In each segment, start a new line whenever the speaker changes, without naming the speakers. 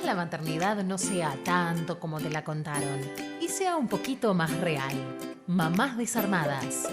la maternidad no sea tanto como te la contaron y sea un poquito más real. Mamás desarmadas.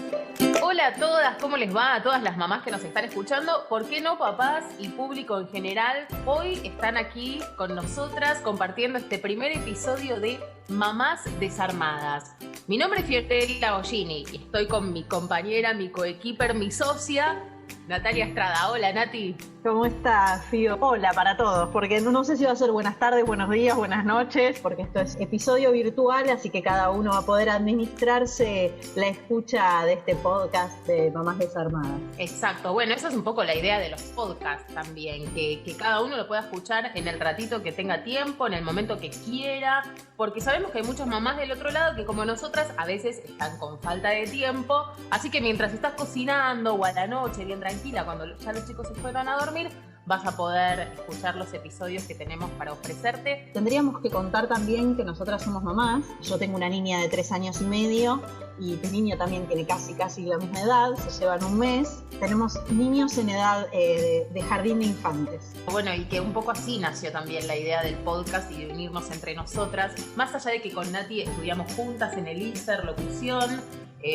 Hola a todas, ¿cómo les va? A todas las mamás que nos están escuchando. ¿Por qué no, papás y público en general? Hoy están aquí con nosotras compartiendo este primer episodio de Mamás Desarmadas. Mi nombre es Fiorella Bollini y estoy con mi compañera, mi coequiper, mi socia, Natalia Estrada. Hola, Nati.
¿Cómo estás, Fio? Hola para todos, porque no sé si va a ser buenas tardes, buenos días, buenas noches, porque esto es episodio virtual, así que cada uno va a poder administrarse la escucha de este podcast de Mamás Desarmadas.
Exacto, bueno, esa es un poco la idea de los podcasts también, que cada uno lo pueda escuchar en el ratito que tenga tiempo, en el momento que quiera, porque sabemos que hay muchas mamás del otro lado que como nosotras a veces están con falta de tiempo, así que mientras estás cocinando o a la noche bien tranquila, cuando ya los chicos se fueron a dormir, vas a poder escuchar los episodios que tenemos para ofrecerte.
Tendríamos que contar también que nosotras somos mamás. Yo tengo una niña de 3 años y medio y tu niño también tiene casi la misma edad, se llevan un mes. Tenemos niños en edad de jardín de infantes.
Bueno, y que un poco así nació también la idea del podcast y de unirnos entre nosotras. Más allá de que con Nati estudiamos juntas en el ISER, locución,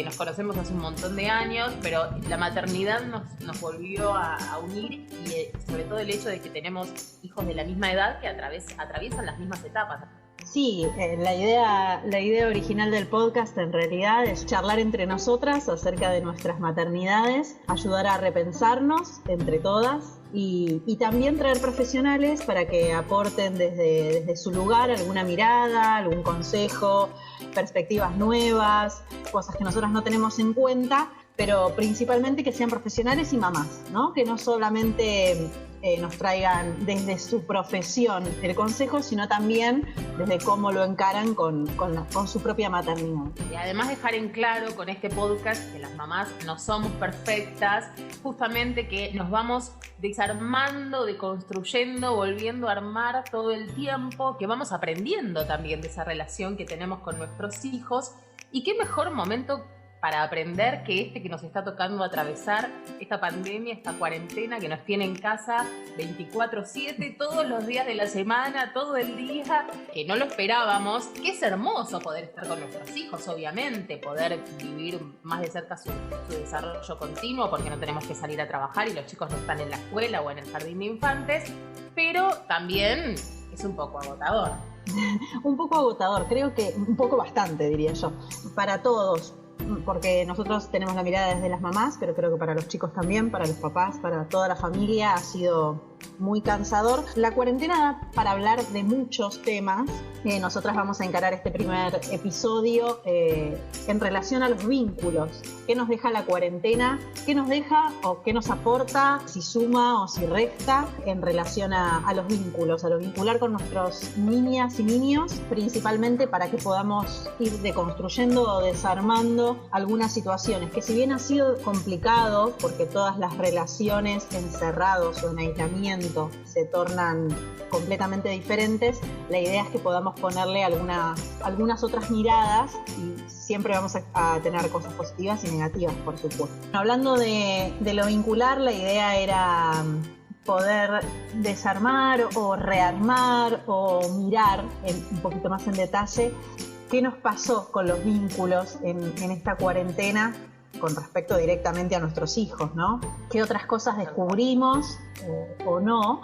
nos conocemos hace un montón de años, pero la maternidad nos volvió a unir y sobre todo el hecho de que tenemos hijos de la misma edad que atraviesan las mismas etapas.
Sí, la idea original del podcast en realidad es charlar entre nosotras acerca de nuestras maternidades, ayudar a repensarnos entre todas y también traer profesionales para que aporten desde su lugar alguna mirada, algún consejo, perspectivas nuevas, cosas que nosotras no tenemos en cuenta, pero principalmente que sean profesionales y mamás, ¿no? Que no solamente nos traigan desde su profesión el consejo, sino también desde cómo lo encaran con su propia maternidad.
Y además dejar en claro con este podcast que las mamás no somos perfectas, justamente que nos vamos desarmando, deconstruyendo, volviendo a armar todo el tiempo, que vamos aprendiendo también de esa relación que tenemos con nuestros hijos. Y qué mejor momento para aprender que este que nos está tocando atravesar, esta pandemia, esta cuarentena que nos tiene en casa 24/7, todos los días de la semana, todo el día, que no lo esperábamos, que es hermoso poder estar con nuestros hijos, obviamente, poder vivir más de cerca su desarrollo continuo, porque no tenemos que salir a trabajar y los chicos no están en la escuela o en el jardín de infantes, pero también es un poco agotador.
Un poco agotador, creo que un poco bastante, diría yo, para todos. Porque nosotros tenemos la mirada desde las mamás, pero creo que para los chicos también, para los papás, para toda la familia ha sido muy cansador. La cuarentena da para hablar de muchos temas. Nosotras vamos a encarar este primer episodio en relación a los vínculos. ¿Qué nos deja la cuarentena? ¿Qué nos deja o qué nos aporta? Si suma o si resta en relación a los vínculos, a lo vincular con nuestros niñas y niños, principalmente para que podamos ir deconstruyendo o desarmando algunas situaciones que, si bien ha sido complicado porque todas las relaciones encerrados o en aislamiento se tornan completamente diferentes, la idea es que podamos ponerle algunas otras miradas y siempre vamos a tener cosas positivas y negativas, por supuesto. Hablando de lo vincular, la idea era poder desarmar o rearmar o mirar un poquito más en detalle qué nos pasó con los vínculos en esta cuarentena con respecto directamente a nuestros hijos, ¿no? ¿Qué otras cosas descubrimos o no?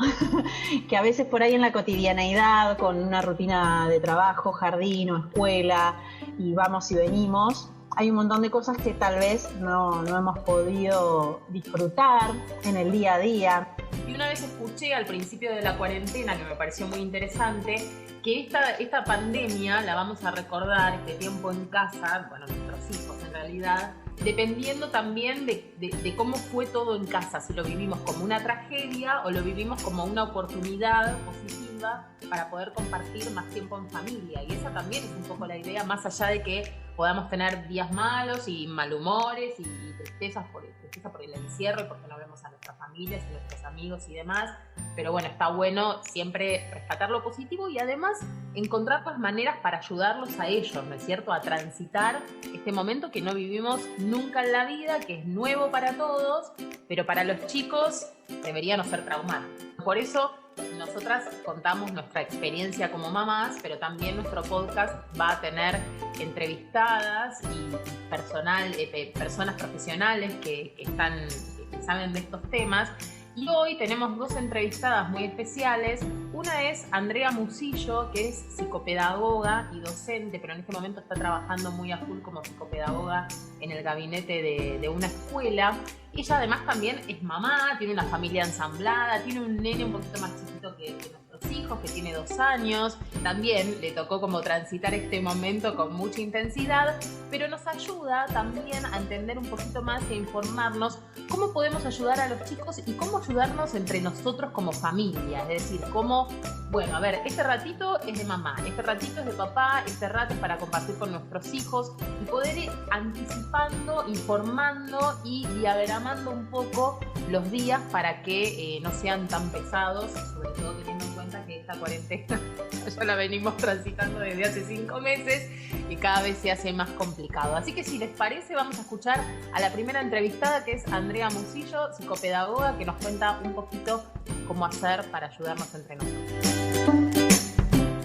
Que a veces por ahí en la cotidianeidad, con una rutina de trabajo, jardín o escuela, y vamos y venimos, hay un montón de cosas que tal vez no hemos podido disfrutar en el día a día.
Y una vez escuché al principio de la cuarentena, que me pareció muy interesante, que esta pandemia la vamos a recordar, este tiempo en casa, bueno, nuestros hijos en realidad, dependiendo también de cómo fue todo en casa, si lo vivimos como una tragedia o lo vivimos como una oportunidad positiva para poder compartir más tiempo en familia. Y esa también es un poco la idea, más allá de que podamos tener días malos y malhumores y tristeza por el encierro y porque no vemos a nuestras familias y nuestros amigos y demás. Pero bueno, está bueno siempre rescatar lo positivo y además encontrar las maneras para ayudarlos a ellos, ¿no es cierto? A transitar este momento que no vivimos nunca en la vida, que es nuevo para todos, pero para los chicos debería no ser traumante. Por eso nosotras contamos nuestra experiencia como mamás, pero también nuestro podcast va a tener entrevistadas y personas profesionales que saben de estos temas. Y hoy tenemos dos entrevistadas muy especiales. Una es Andrea Musillo, que es psicopedagoga y docente, pero en este momento está trabajando muy a full como psicopedagoga en el gabinete de una escuela. Ella además también es mamá, tiene una familia ensamblada, tiene un nene un poquito más chiquito que nuestros hijos, que tiene 2 años. También le tocó como transitar este momento con mucha intensidad, pero nos ayuda también a entender un poquito más e informarnos cómo podemos ayudar a los chicos y cómo ayudarnos entre nosotros como familia. Es decir, cómo, bueno, a ver, este ratito es de mamá, este ratito es de papá, este rato es para compartir con nuestros hijos y poder ir anticipando, informando y diagramando un poco los días para que no sean tan pesados, sobre todo teniendo en cuenta que esta cuarentena ya la venimos transitando desde hace 5 meses y cada vez se hace más complicado. Así que si les parece, vamos a escuchar a la primera entrevistada, que es Andrea Musillo, psicopedagoga, que nos cuenta un poquito cómo hacer para ayudarnos entre nosotros.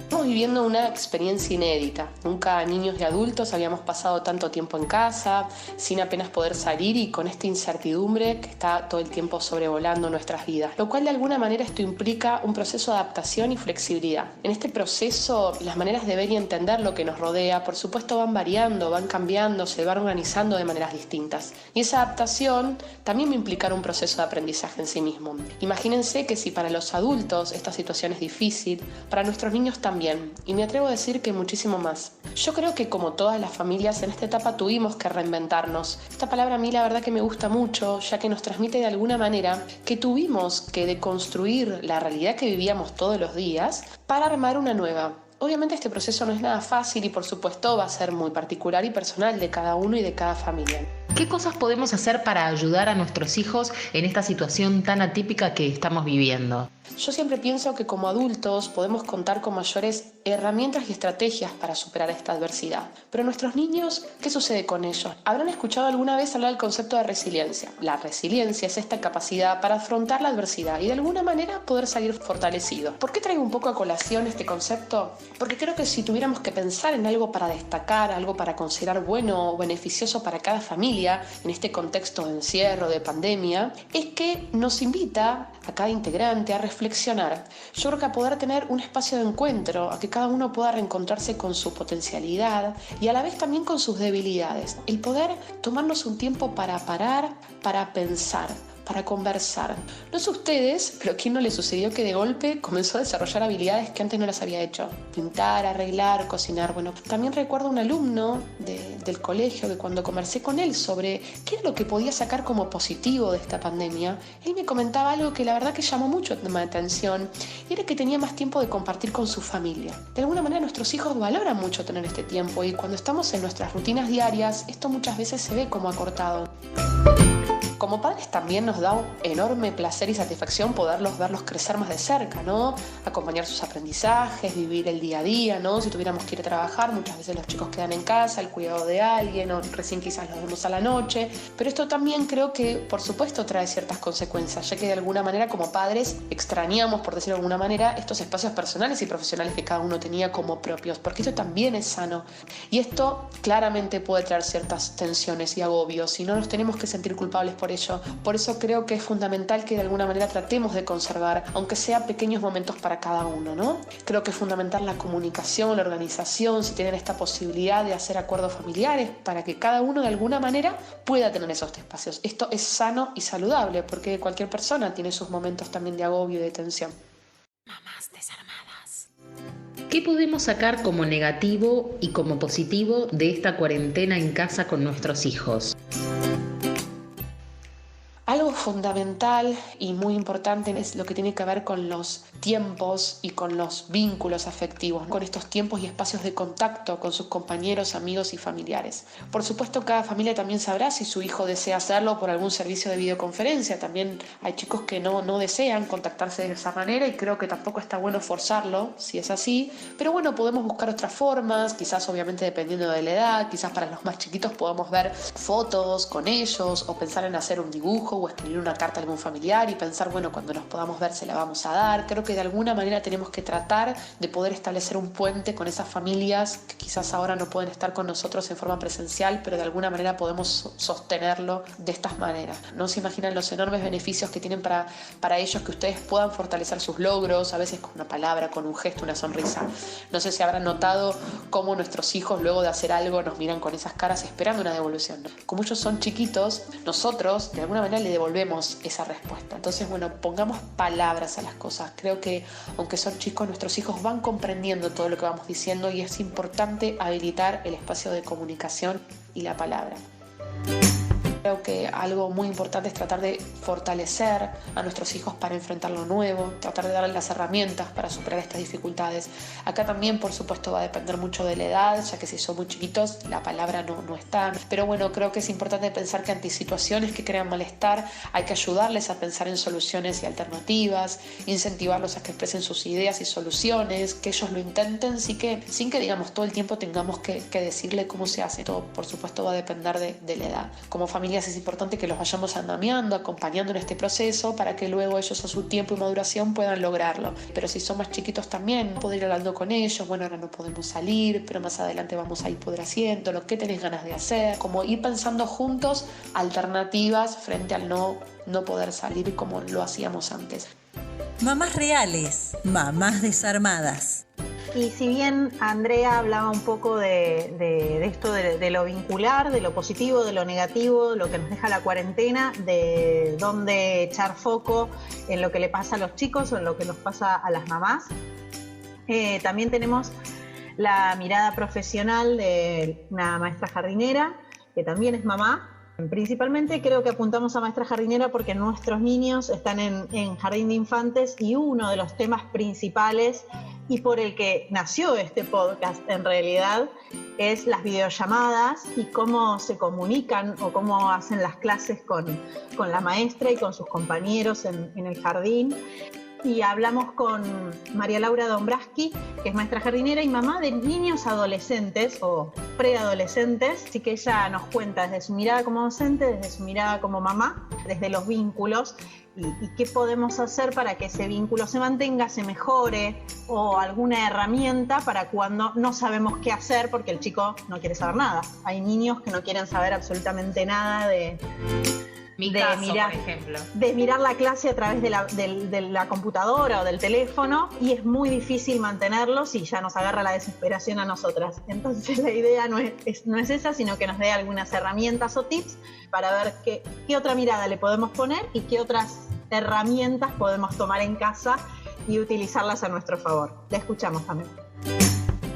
Estamos viviendo una experiencia inédita. Nunca niños y adultos habíamos pasado tanto tiempo en casa, sin apenas poder salir y con esta incertidumbre que está todo el tiempo sobrevolando nuestras vidas. Lo cual de alguna manera esto implica un proceso de adaptación y flexibilidad. En este proceso las maneras de ver y entender lo que nos rodea, por supuesto, van variando, van cambiando, se van organizando de maneras distintas. Y esa adaptación también va a implicar un proceso de aprendizaje en sí mismo. Imagínense que si para los adultos esta situación es difícil, para nuestros niños también. Y me atrevo a decir que muchísimo más. Yo creo que como todas las familias en esta etapa tuvimos que reinventarnos. Esta palabra a mí la verdad que me gusta mucho, ya que nos transmite de alguna manera que tuvimos que deconstruir la realidad que vivíamos todos los días para armar una nueva. Obviamente este proceso no es nada fácil y por supuesto va a ser muy particular y personal de cada uno y de cada familia.
¿Qué cosas podemos hacer para ayudar a nuestros hijos en esta situación tan atípica que estamos viviendo?
Yo siempre pienso que como adultos podemos contar con mayores herramientas y estrategias para superar esta adversidad. Pero nuestros niños, ¿qué sucede con ellos? Habrán escuchado alguna vez hablar del concepto de resiliencia. La resiliencia es esta capacidad para afrontar la adversidad y de alguna manera poder salir fortalecidos. ¿Por qué traigo un poco a colación este concepto? Porque creo que si tuviéramos que pensar en algo para destacar, algo para considerar bueno o beneficioso para cada familia en este contexto de encierro, de pandemia, es que nos invita a cada integrante a reflexionar. Yo creo que a poder tener un espacio de encuentro, a que cada uno pueda reencontrarse con su potencialidad y a la vez también con sus debilidades. El poder tomarnos un tiempo para parar, para pensar, para conversar. No sé ustedes, pero ¿a quién no le sucedió que de golpe comenzó a desarrollar habilidades que antes no las había hecho? Pintar, arreglar, cocinar. Bueno, también recuerdo un alumno del colegio que cuando conversé con él sobre qué era lo que podía sacar como positivo de esta pandemia, él me comentaba algo que la verdad que llamó mucho mi atención, y era que tenía más tiempo de compartir con su familia. De alguna manera nuestros hijos valoran mucho tener este tiempo y cuando estamos en nuestras rutinas diarias, esto muchas veces se ve como acortado. Como padres también nos da un enorme placer y satisfacción poderlos verlos crecer más de cerca, ¿no? Acompañar sus aprendizajes, vivir el día a día, ¿no? Si tuviéramos que ir a trabajar, muchas veces los chicos quedan en casa, el cuidado de alguien, o recién quizás los vemos a la noche. Pero esto también creo que, por supuesto, trae ciertas consecuencias, ya que de alguna manera como padres extrañamos, por decirlo de alguna manera, estos espacios personales y profesionales que cada uno tenía como propios, porque esto también es sano. Y esto claramente puede traer ciertas tensiones y agobios, y no nos tenemos que sentir culpables por ello. Por eso creo que es fundamental que de alguna manera tratemos de conservar, aunque sea pequeños momentos para cada uno, ¿no? Creo que es fundamental la comunicación, la organización, si tienen esta posibilidad de hacer acuerdos familiares para que cada uno de alguna manera pueda tener esos espacios. Esto es sano y saludable porque cualquier persona tiene sus momentos también de agobio y de tensión.
Mamás desarmadas. ¿Qué podemos sacar como negativo y como positivo de esta cuarentena en casa con nuestros hijos?
Algo fundamental y muy importante es lo que tiene que ver con los tiempos y con los vínculos afectivos, con estos tiempos y espacios de contacto con sus compañeros, amigos y familiares. Por supuesto, cada familia también sabrá si su hijo desea hacerlo por algún servicio de videoconferencia. También hay chicos que no desean contactarse de esa manera y creo que tampoco está bueno forzarlo si es así. Pero bueno, podemos buscar otras formas, quizás obviamente dependiendo de la edad, quizás para los más chiquitos podamos ver fotos con ellos o pensar en hacer un dibujo o escribir escribir una carta a algún familiar y pensar, bueno, cuando nos podamos ver se la vamos a dar. Creo que de alguna manera tenemos que tratar de poder establecer un puente con esas familias que quizás ahora no pueden estar con nosotros en forma presencial, pero de alguna manera podemos sostenerlo de estas maneras. No se imaginan los enormes beneficios que tienen para ellos que ustedes puedan fortalecer sus logros, a veces con una palabra, con un gesto, una sonrisa. No sé si habrán notado cómo nuestros hijos luego de hacer algo nos miran con esas caras esperando una devolución, ¿no? Como ellos son chiquitos, nosotros de alguna manera le devolvemos esa respuesta. Entonces, bueno, pongamos palabras a las cosas. Creo que aunque son chicos, nuestros hijos van comprendiendo todo lo que vamos diciendo y es importante habilitar el espacio de comunicación y la palabra. Creo que algo muy importante es tratar de fortalecer a nuestros hijos para enfrentar lo nuevo, tratar de darles las herramientas para superar estas dificultades. Acá también, por supuesto, va a depender mucho de la edad, ya que si son muy chiquitos, la palabra no está. Pero bueno, creo que es importante pensar que ante situaciones que crean malestar, hay que ayudarles a pensar en soluciones y alternativas, incentivarlos a que expresen sus ideas y soluciones, que ellos lo intenten sin que digamos, todo el tiempo tengamos que decirle cómo se hace. Todo, por supuesto, va a depender de la edad. Como familia es importante que los vayamos andamiando, acompañando en este proceso para que luego ellos a su tiempo y maduración puedan lograrlo. Pero si son más chiquitos también, poder ir hablando con ellos, bueno, ahora no podemos salir, pero más adelante vamos a ir poder haciéndolo, ¿qué tenés ganas de hacer? Como ir pensando juntos alternativas frente al no poder salir como lo hacíamos antes.
Mamás reales, mamás desarmadas.
Y si bien Andrea hablaba un poco de esto de lo vincular, de lo positivo, de lo negativo, de lo que nos deja la cuarentena, de dónde echar foco en lo que le pasa a los chicos o en lo que nos pasa a las mamás, también tenemos la mirada profesional de una maestra jardinera, que también es mamá. Principalmente creo que apuntamos a maestra jardinera porque nuestros niños están en jardín de infantes y uno de los temas principales y por el que nació este podcast en realidad es las videollamadas y cómo se comunican o cómo hacen las clases con la maestra y con sus compañeros en el jardín. Y hablamos con María Laura Dombraski, que es maestra jardinera y mamá de niños adolescentes o preadolescentes, así que ella nos cuenta desde su mirada como docente, desde su mirada como mamá, desde los vínculos y qué podemos hacer para que ese vínculo se mantenga, se mejore o alguna herramienta para cuando no sabemos qué hacer porque el chico no quiere saber nada. Hay niños que no quieren saber absolutamente nada de
mirar, por ejemplo.
De mirar la clase a través de la computadora o del teléfono y es muy difícil mantenerlos y ya nos agarra la desesperación a nosotras. Entonces la idea no es esa, sino que nos dé algunas herramientas o tips para ver qué otra mirada le podemos poner y qué otras herramientas podemos tomar en casa y utilizarlas a nuestro favor. Te escuchamos también.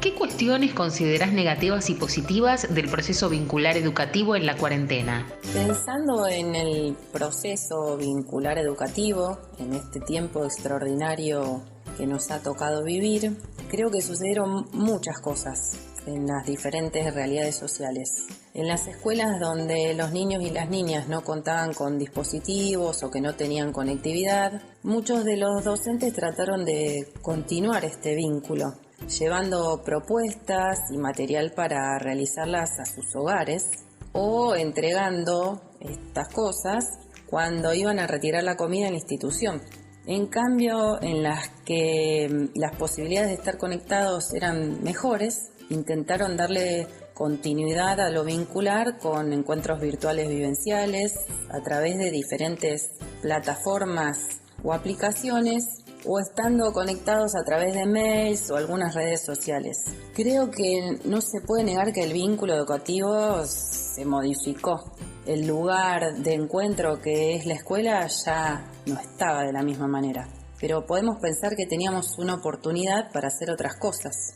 ¿Qué cuestiones considerás negativas y positivas del proceso vincular educativo en la cuarentena?
Pensando en el proceso vincular educativo, en este tiempo extraordinario que nos ha tocado vivir, creo que sucedieron muchas cosas en las diferentes realidades sociales. En las escuelas donde los niños y las niñas no contaban con dispositivos o que no tenían conectividad, muchos de los docentes trataron de continuar este vínculo, llevando propuestas y material para realizarlas a sus hogares o entregando estas cosas cuando iban a retirar la comida en la institución. En cambio, en las que las posibilidades de estar conectados eran mejores, intentaron darle continuidad a lo vincular con encuentros virtuales vivenciales a través de diferentes plataformas o aplicaciones o estando conectados a través de mails o algunas redes sociales. Creo que no se puede negar que el vínculo educativo se modificó. El lugar de encuentro que es la escuela ya no estaba de la misma manera. Pero podemos pensar que teníamos una oportunidad para hacer otras cosas.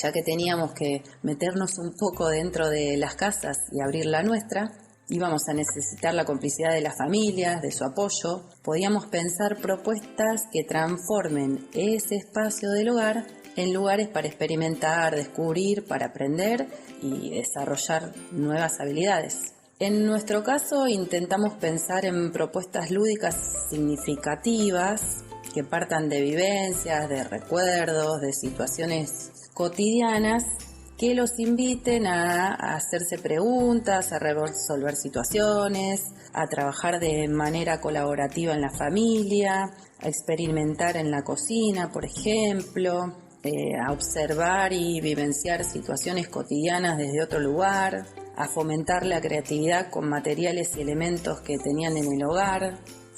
Ya que teníamos que meternos un poco dentro de las casas y abrir la nuestra, íbamos a necesitar la complicidad de las familias, de su apoyo. Podíamos pensar propuestas que transformen ese espacio del hogar en lugares para experimentar, descubrir, para aprender y desarrollar nuevas habilidades. En nuestro caso intentamos pensar en propuestas lúdicas significativas que partan de vivencias, de recuerdos, de situaciones cotidianas que los inviten a hacerse preguntas, a resolver situaciones, a trabajar de manera colaborativa en la familia, a experimentar en la cocina, por ejemplo, a observar y vivenciar situaciones cotidianas desde otro lugar, a fomentar la creatividad con materiales y elementos que tenían en el hogar.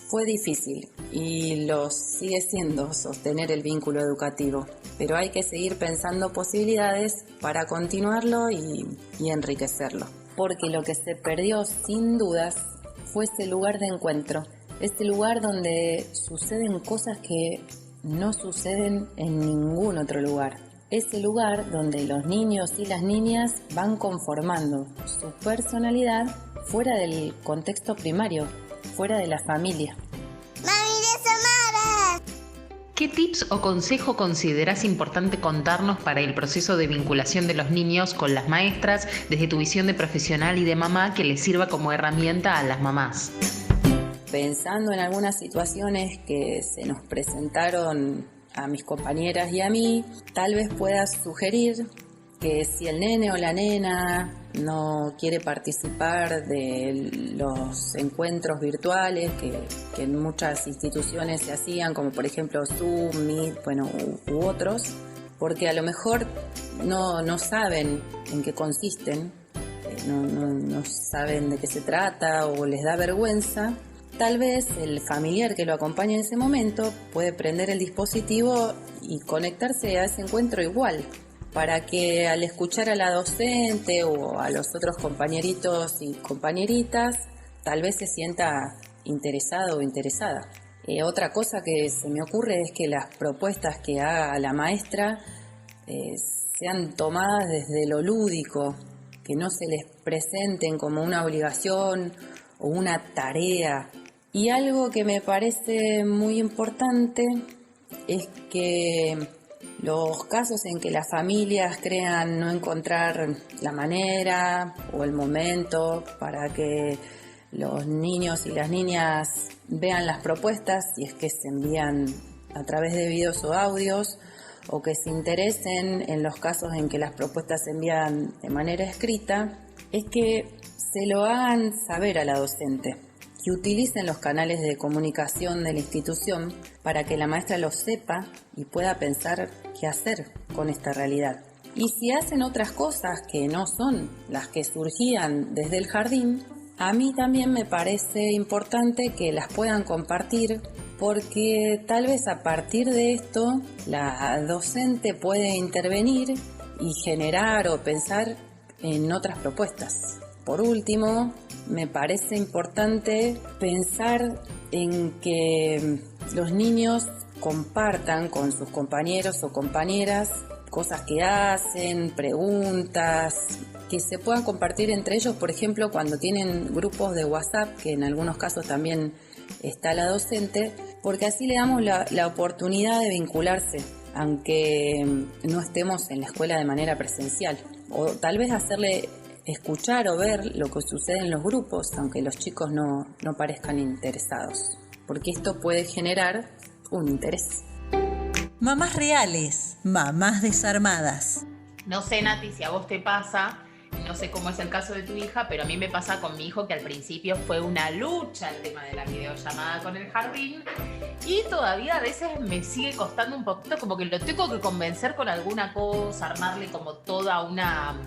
Fue difícil y lo sigue siendo sostener el vínculo educativo, pero hay que seguir pensando posibilidades para continuarlo y enriquecerlo. Porque lo que se perdió sin dudas fue ese lugar de encuentro, este lugar donde suceden cosas que no suceden en ningún otro lugar. Ese lugar donde los niños y las niñas van conformando su personalidad fuera del contexto primario, fuera de la familia.
¡Mami desamada!
¿Qué tips o consejo considerás importante contarnos para el proceso de vinculación de los niños con las maestras desde tu visión de profesional y de mamá que les sirva como herramienta a las mamás?
Pensando en algunas situaciones que se nos presentaron a mis compañeras y a mí, tal vez puedas sugerir que si el nene o la nena no quiere participar de los encuentros virtuales que en muchas instituciones se hacían, como por ejemplo Zoom, Meet, u otros, porque a lo mejor no saben en qué consisten, no saben de qué se trata o les da vergüenza, tal vez el familiar que lo acompaña en ese momento puede prender el dispositivo y conectarse a ese encuentro igual, para que al escuchar a la docente o a los otros compañeritos y compañeritas, tal vez se sienta interesado o interesada. Otra cosa que se me ocurre es que las propuestas que haga la maestra sean tomadas desde lo lúdico, que no se les presenten como una obligación o una tarea. Y algo que me parece muy importante es que los casos en que las familias crean no encontrar la manera o el momento para que los niños y las niñas vean las propuestas, si es que se envían a través de videos o audios, o que se interesen en los casos en que las propuestas se envían de manera escrita, es que se lo hagan saber a la docente, que utilicen los canales de comunicación de la institución para que la maestra lo sepa y pueda pensar qué hacer con esta realidad. Y si hacen otras cosas que no son las que surgían desde el jardín, a mí también me parece importante que las puedan compartir, porque tal vez a partir de esto la docente puede intervenir y generar o pensar en otras propuestas. Por último, me parece importante pensar en que los niños compartan con sus compañeros o compañeras cosas que hacen, preguntas, que se puedan compartir entre ellos, por ejemplo, cuando tienen grupos de WhatsApp, que en algunos casos también está la docente, porque así le damos la oportunidad de vincularse, aunque no estemos en la escuela de manera presencial, o tal vez hacerle escuchar o ver lo que sucede en los grupos, aunque los chicos no parezcan interesados, porque esto puede generar un interés.
Mamás reales, mamás desarmadas.
No sé, Nati, si a vos te pasa, no sé cómo es el caso de tu hija, pero a mí me pasa con mi hijo que al principio fue una lucha el tema de la videollamada con el jardín y todavía a veces me sigue costando un poquito, como que lo tengo que convencer con alguna cosa, armarle como toda una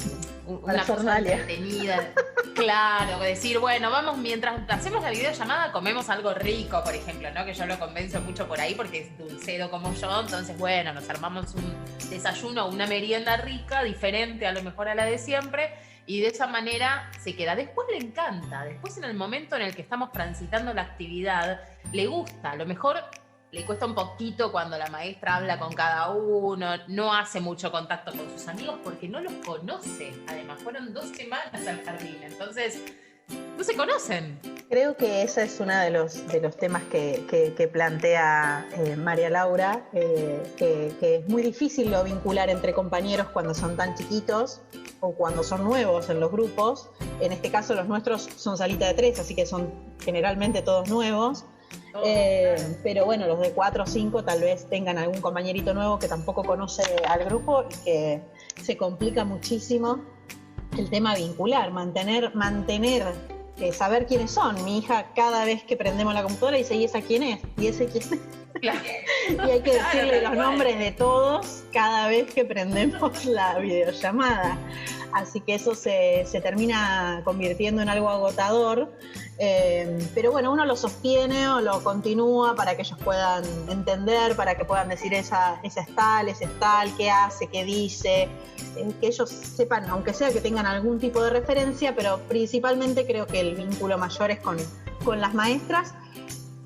cosa entretenida. Claro, decir, bueno, vamos, mientras hacemos la videollamada comemos algo rico, por ejemplo, ¿no? Que yo lo convenzo mucho por ahí porque es dulcero como yo, entonces, bueno, nos armamos un desayuno o una merienda rica, diferente a lo mejor a la de siempre, y de esa manera se queda. Después le encanta, después en el momento en el que estamos transitando la actividad, le gusta, a lo mejor le cuesta un poquito cuando la maestra habla con cada uno, no hace mucho contacto con sus amigos porque no los conoce. Además, fueron 2 semanas al jardín, entonces no se conocen.
Creo que ese es uno de los temas que plantea María Laura, que es muy difícil lo vincular entre compañeros cuando son tan chiquitos o cuando son nuevos en los grupos. En este caso los nuestros son salita de 3, así que son generalmente todos nuevos. Pero bueno, los de 4 o 5 tal vez tengan algún compañerito nuevo que tampoco conoce al grupo y que se complica muchísimo el tema vincular, mantener saber quiénes son. Mi hija cada vez que prendemos la computadora dice, ¿y esa quién es? ¿Y ese quién es?
Claro.
Y hay que decirle los nombres de todos cada vez que prendemos la videollamada. Así que eso se termina convirtiendo en algo agotador. Pero bueno, uno lo sostiene o lo continúa para que ellos puedan entender, para que puedan decir esa es tal, qué hace, qué dice, que ellos sepan, aunque sea que tengan algún tipo de referencia, pero principalmente creo que el vínculo mayor es con las maestras.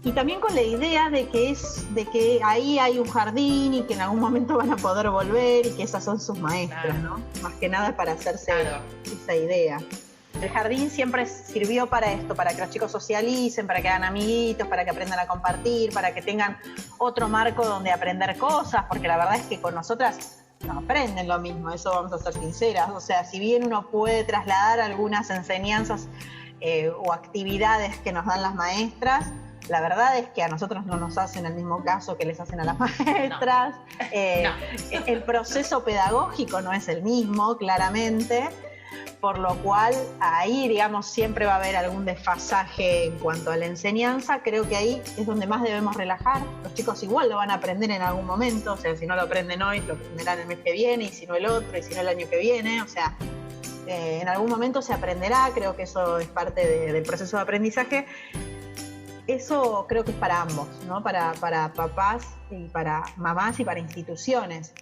Y también con la idea de que ahí hay un jardín y que en algún momento van a poder volver y que esas son sus maestras, claro, ¿no? Más que nada para hacerse esa idea. El jardín siempre sirvió para esto, para que los chicos socialicen, para que hagan amiguitos, para que aprendan a compartir, para que tengan otro marco donde aprender cosas, porque la verdad es que con nosotras no aprenden lo mismo, eso vamos a ser sinceras. O sea, si bien uno puede trasladar algunas enseñanzas o actividades que nos dan las maestras, la verdad es que a nosotros no nos hacen el mismo caso que les hacen a las maestras. No. El proceso pedagógico no es el mismo, claramente, por lo cual ahí, digamos, siempre va a haber algún desfasaje en cuanto a la enseñanza. Creo que ahí es donde más debemos relajar. Los chicos igual lo van a aprender en algún momento, o sea, si no lo aprenden hoy, lo aprenderán el mes que viene, y si no el otro, y si no el año que viene, o sea, en algún momento se aprenderá. Creo que eso es parte del proceso de aprendizaje. Eso creo que es para ambos, ¿no? Para papás y para mamás y para instituciones.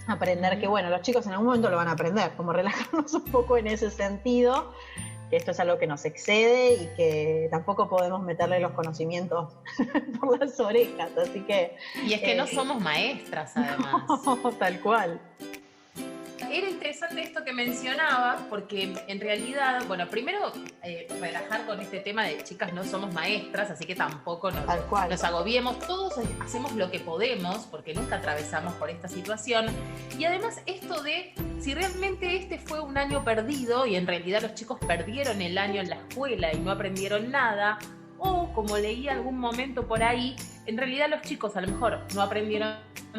Aprender que, bueno, los chicos en algún momento lo van a aprender, como relajarnos un poco en ese sentido, que esto es algo que nos excede y que tampoco podemos meterle los conocimientos por las orejas, así que...
Y es que no somos maestras, además.
No, tal cual.
Era interesante esto que mencionabas, porque en realidad, bueno, primero relajar con este tema de chicas no somos maestras, así que tampoco nos agobiemos. Todos hacemos lo que podemos, porque nunca atravesamos por esta situación. Y además esto de si realmente este fue un año perdido y en realidad los chicos perdieron el año en la escuela y no aprendieron nada, o como leí algún momento por ahí, en realidad los chicos a lo mejor no aprendieron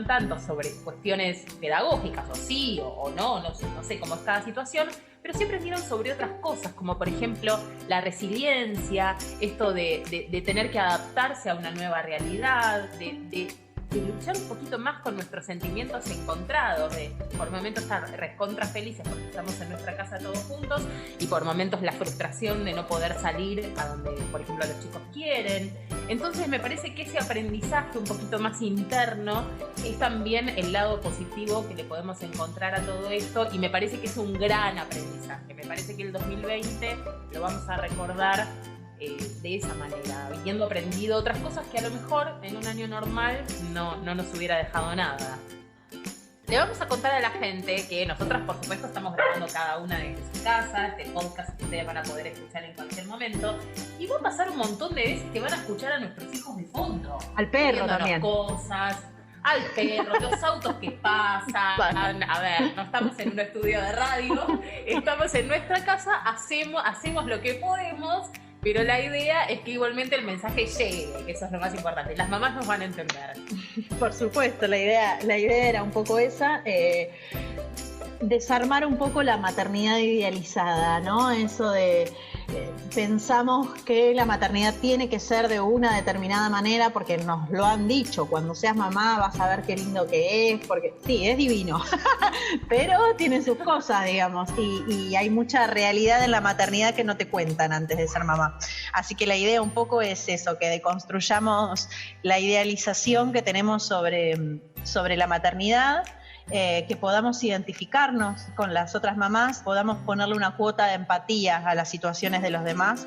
tanto sobre cuestiones pedagógicas, o sí, o no sé cómo es cada situación, pero sí aprendieron sobre otras cosas, como por ejemplo la resiliencia, esto de tener que adaptarse a una nueva realidad, de luchar un poquito más con nuestros sentimientos encontrados, de por momentos estar recontra felices porque estamos en nuestra casa todos juntos, y por momentos la frustración de no poder salir a donde, por ejemplo, los chicos quieren. Entonces me parece que ese aprendizaje un poquito más interno es también el lado positivo que le podemos encontrar a todo esto, y me parece que es un gran aprendizaje. Me parece que el 2020 lo vamos a recordar de esa manera, habiendo aprendido otras cosas que a lo mejor en un año normal no nos hubiera dejado nada. Le vamos a contar a la gente que nosotras, por supuesto, estamos grabando cada una desde su casa, este podcast que ustedes van a poder escuchar en cualquier momento, y va a pasar un montón de veces que van a escuchar a nuestros hijos de fondo.
Al perro también.
Cosas, al perro, los autos que pasan. A ver, no estamos en un estudio de radio, estamos en nuestra casa, hacemos lo que podemos. Pero la idea es que igualmente el mensaje llegue, que eso es lo más importante. Las mamás nos van a entender.
Por supuesto, la idea era un poco esa, desarmar un poco la maternidad idealizada, ¿no? Eso de pensamos que la maternidad tiene que ser de una determinada manera porque nos lo han dicho, cuando seas mamá vas a ver qué lindo que es, porque sí, es divino, pero tiene sus cosas, digamos, y hay mucha realidad en la maternidad que no te cuentan antes de ser mamá. Así que la idea un poco es eso, que deconstruyamos la idealización que tenemos sobre la maternidad, que podamos identificarnos con las otras mamás, podamos ponerle una cuota de empatía a las situaciones de los demás.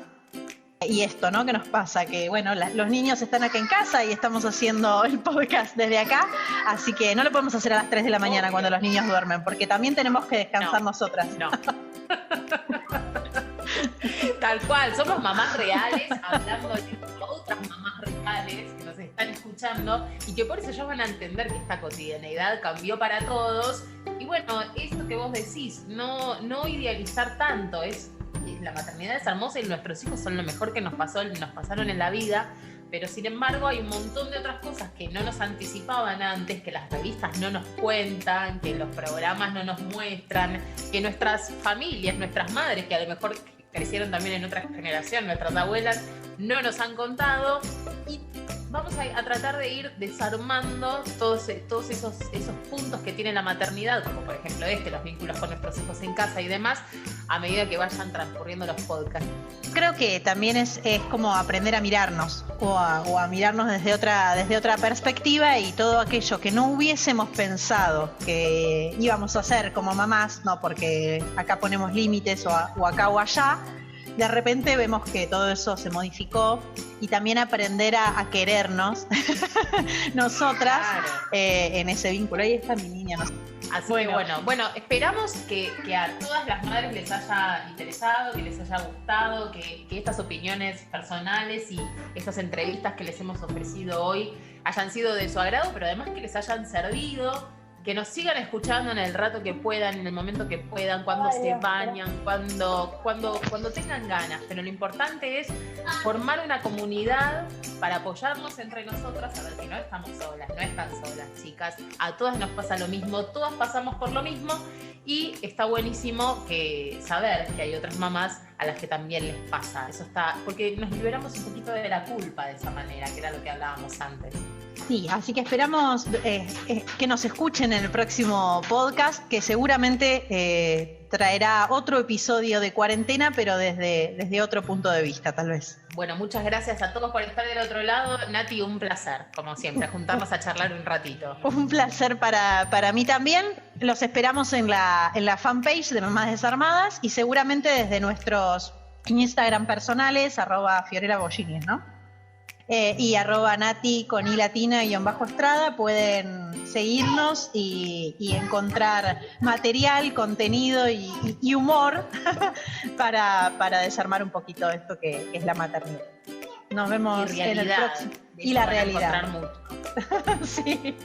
Y esto, ¿no? ¿Qué nos pasa? Que, bueno, los niños están acá en casa y estamos haciendo el podcast desde acá, así que no lo podemos hacer a las 3 de la mañana cuando los niños duermen, porque también tenemos que descansar nosotras.
No. Tal cual, somos mamás reales hablando de otras mamás reales que nos están escuchando y que por eso ellos van a entender que esta cotidianeidad cambió para todos. Y bueno, esto que vos decís, no idealizar tanto, la maternidad es hermosa y nuestros hijos son lo mejor que nos pasaron en la vida, Pero sin embargo hay un montón de otras cosas que no nos anticipaban antes, que las revistas no nos cuentan, que los programas no nos muestran, que nuestras familias, nuestras madres, que a lo mejor crecieron también en otra generación, nuestras abuelas, no nos han contado. Y vamos a tratar de ir desarmando todos esos puntos que tiene la maternidad, como por ejemplo los vínculos con nuestros hijos en casa y demás, a medida que vayan transcurriendo los podcasts.
Creo que también es como aprender a mirarnos o a mirarnos desde otra perspectiva, y todo aquello que no hubiésemos pensado que íbamos a hacer como mamás, no porque acá ponemos límites o acá o allá, de repente vemos que todo eso se modificó, y también aprender a querernos nosotras,
claro,
en ese vínculo. Ahí está mi niña.
Así que bueno, esperamos que a todas las madres les haya interesado, que les haya gustado, que estas opiniones personales y estas entrevistas que les hemos ofrecido hoy hayan sido de su agrado, pero además que les hayan servido, que nos sigan escuchando en el rato que puedan, en el momento que puedan, cuando se bañan, cuando tengan ganas. Pero lo importante es formar una comunidad para apoyarnos entre nosotras, a ver que no estamos solas, no están solas, chicas. A todas nos pasa lo mismo, todas pasamos por lo mismo, y está buenísimo saber que hay otras mamás a las que también les pasa. Eso está, porque nos liberamos un poquito de la culpa de esa manera, que era lo que hablábamos antes.
Sí, así que esperamos que nos escuchen en el próximo podcast, que seguramente traerá otro episodio de cuarentena, pero desde otro punto de vista, tal vez.
Bueno, muchas gracias a todos por estar del otro lado. Nati, un placer, como siempre, juntarnos a charlar un ratito.
Un placer para mí también. Los esperamos en la fanpage de Mamás Desarmadas, y seguramente desde nuestros Instagram personales, @Fiorella Bollini, ¿no? Y @Nati con I latina _Estrada, pueden seguirnos y encontrar material, contenido y humor para desarmar un poquito esto que es la maternidad. Nos vemos en el próximo. Y la realidad. Sí.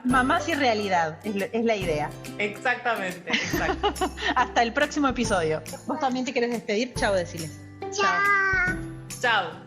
Mamás y realidad es la idea.
Exactamente, exacto.
Hasta el próximo episodio. ¿Vos también te querés despedir? Chao, deciles.
Chao.
Chao.